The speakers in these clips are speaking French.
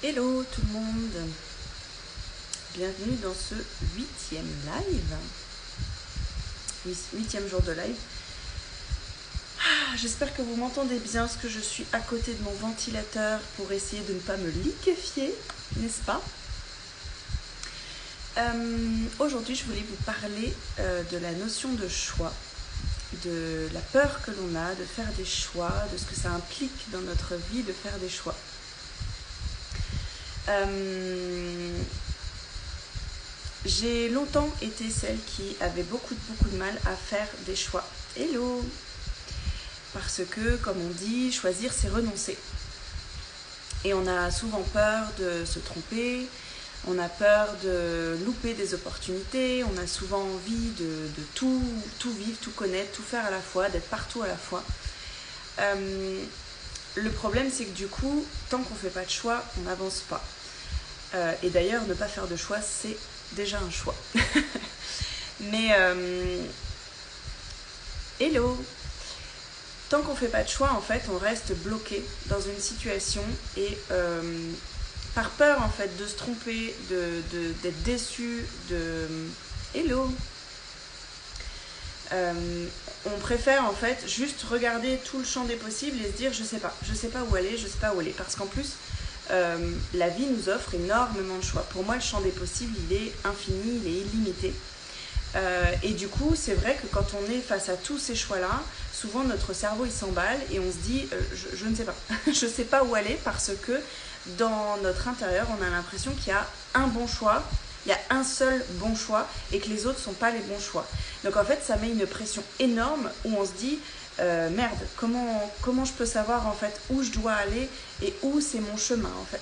Hello tout le monde, bienvenue dans ce 8e live, 8e jour de live. J'espère que vous m'entendez bien parce que je suis à côté de mon ventilateur pour essayer de ne pas me liquéfier, n'est-ce pas? Aujourd'hui je voulais vous parler de la notion de choix, de la peur que l'on a de faire des choix, de ce que ça implique dans notre vie de faire des choix. J'ai longtemps été celle qui avait beaucoup de mal à faire des choix. Hello! Parce que, comme on dit, choisir c'est renoncer. Et on a souvent peur de se tromper, on a peur de louper des opportunités, on a souvent envie de tout vivre, tout connaître, tout faire à la fois, d'être partout à la fois. Le problème, c'est que du coup, tant qu'on ne fait pas de choix, on n'avance pas. Et d'ailleurs, ne pas faire de choix, c'est déjà un choix. Mais, hello! Tant qu'on ne fait pas de choix, en fait, on reste bloqué dans une situation et par peur, en fait, de se tromper, d'être déçu, hello! On préfère en fait juste regarder tout le champ des possibles et se dire je sais pas où aller, parce qu'en plus la vie nous offre énormément de choix. Pour moi le champ des possibles il est infini, il est illimité et du coup c'est vrai que quand on est face à tous ces choix là, souvent notre cerveau il s'emballe et on se dit je ne sais pas, je sais pas où aller parce que dans notre intérieur on a l'impression qu'il y a un bon choix. Il y a un seul bon choix et que les autres ne sont pas les bons choix. Donc en fait, ça met une pression énorme où on se dit merde, comment je peux savoir en fait où je dois aller et où c'est mon chemin en fait.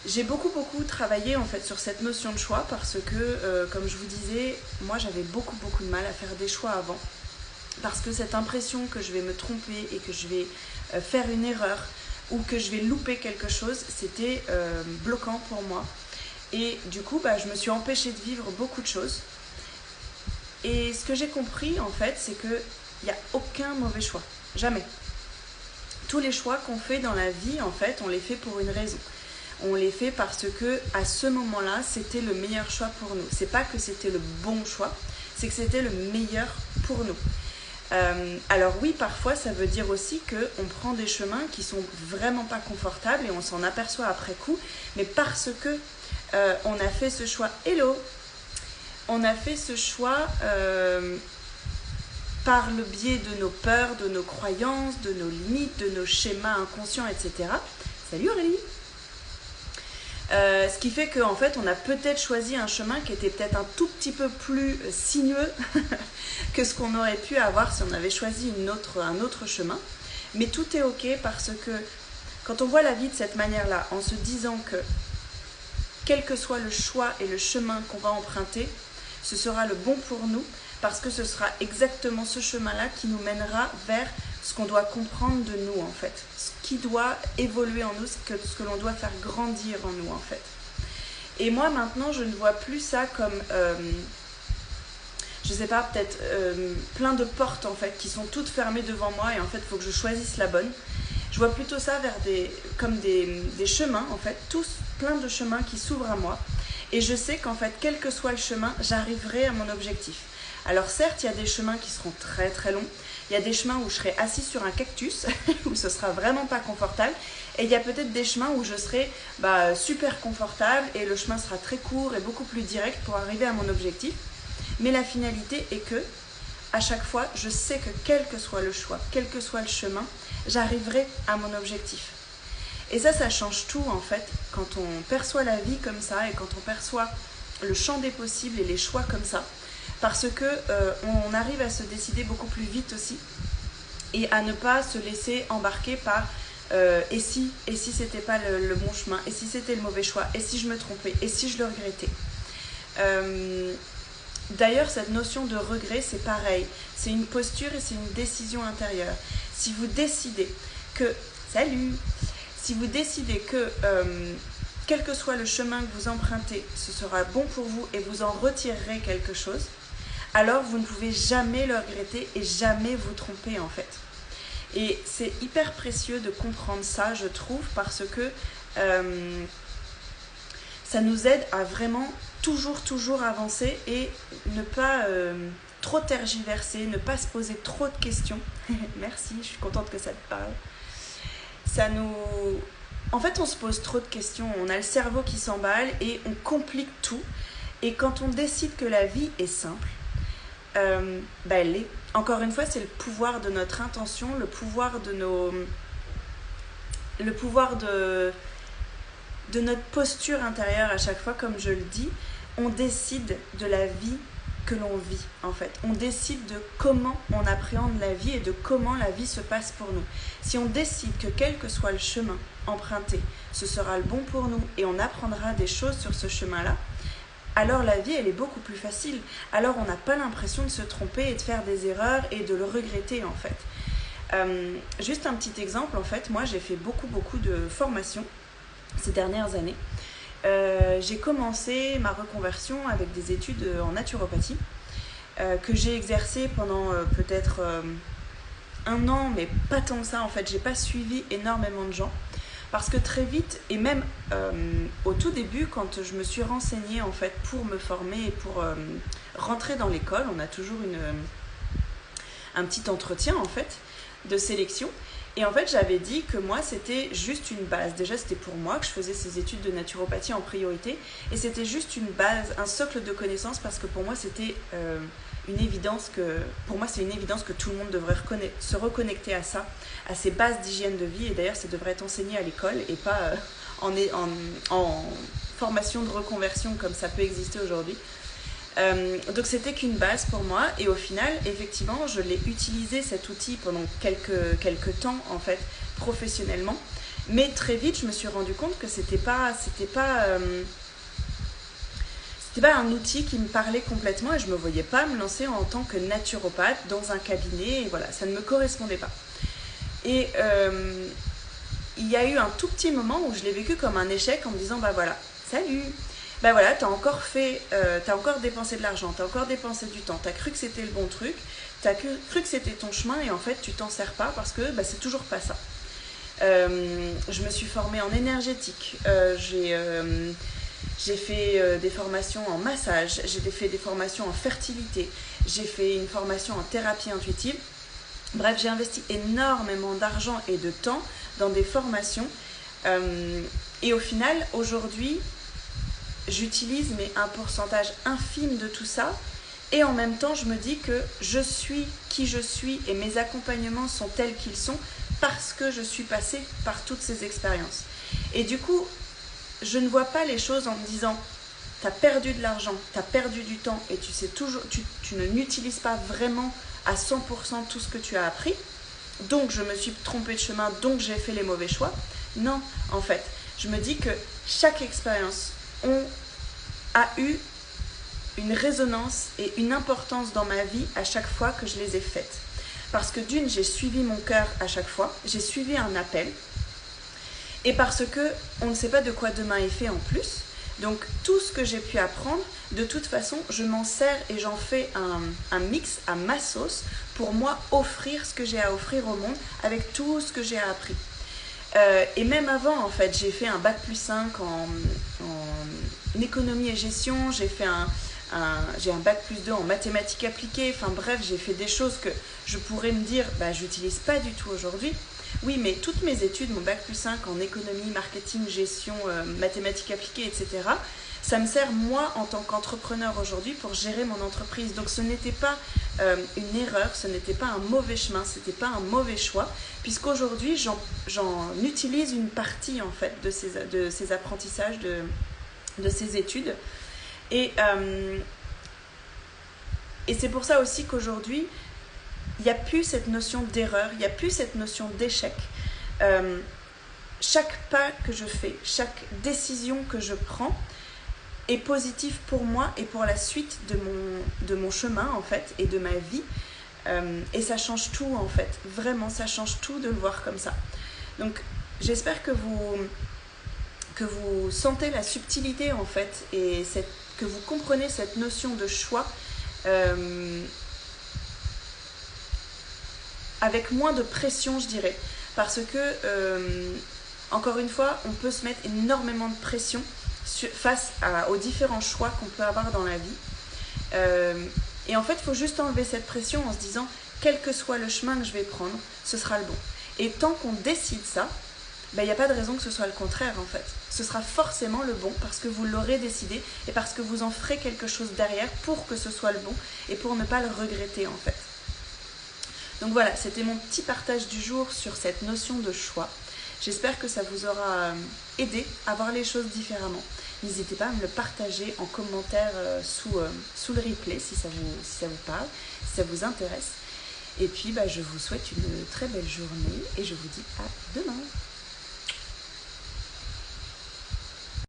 J'ai beaucoup travaillé en fait sur cette notion de choix parce que comme je vous disais, moi j'avais beaucoup de mal à faire des choix avant. Parce que cette impression que je vais me tromper et que je vais faire une erreur ou que je vais louper quelque chose, c'était bloquant pour moi. Et du coup, je me suis empêchée de vivre beaucoup de choses. Et ce que j'ai compris, en fait, c'est qu'il n'y a aucun mauvais choix. Jamais. Tous les choix qu'on fait dans la vie, en fait, on les fait pour une raison. On les fait parce que, à ce moment-là, c'était le meilleur choix pour nous. C'est pas que c'était le bon choix, c'est que c'était le meilleur pour nous. Alors oui, parfois, ça veut dire aussi qu'on prend des chemins qui sont vraiment pas confortables et on s'en aperçoit après coup, mais parce que on a fait ce choix, on a fait ce choix par le biais de nos peurs, de nos croyances, de nos limites, de nos schémas inconscients, etc. Salut Aurélie! Ce qui fait qu'en fait, on a peut-être choisi un chemin qui était peut-être un tout petit peu plus sinueux que ce qu'on aurait pu avoir si on avait choisi un autre chemin. Mais tout est ok parce que quand on voit la vie de cette manière-là, en se disant que quel que soit le choix et le chemin qu'on va emprunter, ce sera le bon pour nous parce que ce sera exactement ce chemin-là qui nous mènera vers ce qu'on doit comprendre de nous en fait, ce qui doit évoluer en nous, ce que l'on doit faire grandir en nous en fait. Et moi maintenant, je ne vois plus ça comme, je sais pas, peut-être plein de portes en fait qui sont toutes fermées devant moi et en fait il faut que je choisisse la bonne. Je vois plutôt ça comme des chemins en fait, tous plein de chemins qui s'ouvrent à moi et je sais qu'en fait quel que soit le chemin j'arriverai à mon objectif. Alors certes il y a des chemins qui seront très longs, il y a des chemins où je serai assise sur un cactus où ce sera vraiment pas confortable et il y a peut-être des chemins où je serai super confortable et le chemin sera très court et beaucoup plus direct pour arriver à mon objectif, mais la finalité est que à chaque fois je sais que quel que soit le choix, quel que soit le chemin, j'arriverai à mon objectif. Et ça change tout en fait, quand on perçoit la vie comme ça et quand on perçoit le champ des possibles et les choix comme ça, parce que on arrive à se décider beaucoup plus vite aussi et à ne pas se laisser embarquer par et si c'était pas le bon chemin, et si c'était le mauvais choix, et si je me trompais, et si je le regrettais. D'ailleurs, cette notion de regret, c'est pareil. C'est une posture et c'est une décision intérieure. Si vous décidez que... Salut! Si vous décidez que quel que soit le chemin que vous empruntez, ce sera bon pour vous et vous en retirerez quelque chose, alors vous ne pouvez jamais le regretter et jamais vous tromper en fait. Et c'est hyper précieux de comprendre ça, je trouve, parce que Ça nous aide à vraiment toujours avancer et ne pas trop tergiverser, ne pas se poser trop de questions. Merci, je suis contente que ça te parle. En fait, on se pose trop de questions, on a le cerveau qui s'emballe et on complique tout. Et quand on décide que la vie est simple, elle l'est. Encore une fois, c'est le pouvoir de notre intention, le pouvoir de notre posture intérieure à chaque fois, comme je le dis. On décide de la vie que l'on vit, en fait. On décide de comment on appréhende la vie et de comment la vie se passe pour nous. Si on décide que quel que soit le chemin emprunté, ce sera le bon pour nous et on apprendra des choses sur ce chemin-là, alors la vie, elle est beaucoup plus facile. Alors on n'a pas l'impression de se tromper et de faire des erreurs et de le regretter, en fait. Juste un petit exemple, en fait, moi j'ai fait beaucoup de formations ces dernières années. J'ai commencé ma reconversion avec des études en naturopathie que j'ai exercé pendant peut-être 1 an, mais pas tant que ça, en fait. J'ai pas suivi énormément de gens parce que très vite, et même au tout début, quand je me suis renseignée, en fait, pour me former et pour rentrer dans l'école, on a toujours un petit entretien, en fait, de sélection. Et en fait, j'avais dit que moi, c'était juste une base. Déjà, c'était pour moi que je faisais ces études de naturopathie en priorité. Et c'était juste une base, un socle de connaissances, parce que pour moi, c'était une évidence que... Pour moi, c'est une évidence que tout le monde devrait se reconnecter à ça, à ces bases d'hygiène de vie. Et d'ailleurs, ça devrait être enseigné à l'école et pas en formation de reconversion comme ça peut exister aujourd'hui. Donc c'était qu'une base pour moi et au final effectivement je l'ai utilisé cet outil pendant quelques temps en fait professionnellement, mais très vite je me suis rendu compte que c'était pas un outil qui me parlait complètement et je me voyais pas me lancer en tant que naturopathe dans un cabinet et voilà, ça ne me correspondait pas. Et il y a eu un tout petit moment où je l'ai vécu comme un échec en me disant bah voilà, salut, bah voilà, t'as encore dépensé de l'argent, t'as encore dépensé du temps, t'as cru que c'était le bon truc, t'as cru que c'était ton chemin et en fait tu t'en sers pas parce que c'est toujours pas ça. Je me suis formée en énergétique, j'ai fait des formations en massage, j'ai fait des formations en fertilité, j'ai fait une formation en thérapie intuitive. Bref, j'ai investi énormément d'argent et de temps dans des formations et au final, aujourd'hui, j'utilise mais un pourcentage infime de tout ça et en même temps je me dis que je suis qui je suis et mes accompagnements sont tels qu'ils sont parce que je suis passée par toutes ces expériences. Et du coup, je ne vois pas les choses en me disant t'as perdu de l'argent, t'as perdu du temps et tu n'utilises pas vraiment à 100% tout ce que tu as appris, donc je me suis trompée de chemin, donc j'ai fait les mauvais choix. Non, en fait, je me dis que chaque expérience a eu une résonance et une importance dans ma vie à chaque fois que je les ai faites. Parce que d'une, j'ai suivi mon cœur à chaque fois, j'ai suivi un appel, et parce que on ne sait pas de quoi demain est fait en plus. Donc tout ce que j'ai pu apprendre, de toute façon, je m'en sers et j'en fais un mix à ma sauce pour moi offrir ce que j'ai à offrir au monde avec tout ce que j'ai appris. Et même avant, en fait, j'ai fait un bac+5 en économie et gestion, j'ai un bac+2 en mathématiques appliquées, enfin bref, j'ai fait des choses que je pourrais me dire, j'utilise pas du tout aujourd'hui. Oui, mais toutes mes études, mon bac+5 en économie, marketing, gestion, mathématiques appliquées, etc., ça me sert moi en tant qu'entrepreneur aujourd'hui pour gérer mon entreprise. Donc ce n'était pas une erreur, ce n'était pas un mauvais chemin, ce n'était pas un mauvais choix, puisqu'aujourd'hui j'en utilise une partie en fait de ces apprentissages, de ces études. Et c'est pour ça aussi qu'aujourd'hui, il n'y a plus cette notion d'erreur, il n'y a plus cette notion d'échec. Chaque pas que je fais, chaque décision que je prends est positive pour moi et pour la suite de mon chemin en fait et de ma vie. Et ça change tout en fait, vraiment ça change tout de le voir comme ça. Donc j'espère que vous sentez la subtilité en fait et que vous comprenez cette notion de choix avec moins de pression, je dirais, parce que Encore une fois, on peut se mettre énormément de pression face aux différents choix qu'on peut avoir dans la vie. Et en fait, il faut juste enlever cette pression en se disant, quel que soit le chemin que je vais prendre, ce sera le bon. Et tant qu'on décide ça, il n'y a pas de raison que ce soit le contraire en fait. Ce sera forcément le bon parce que vous l'aurez décidé et parce que vous en ferez quelque chose derrière pour que ce soit le bon et pour ne pas le regretter en fait. Donc voilà, c'était mon petit partage du jour sur cette notion de choix. J'espère que ça vous aura aidé à voir les choses différemment. N'hésitez pas à me le partager en commentaire sous le replay si ça vous parle, si ça vous intéresse. Et puis je vous souhaite une très belle journée et je vous dis à demain.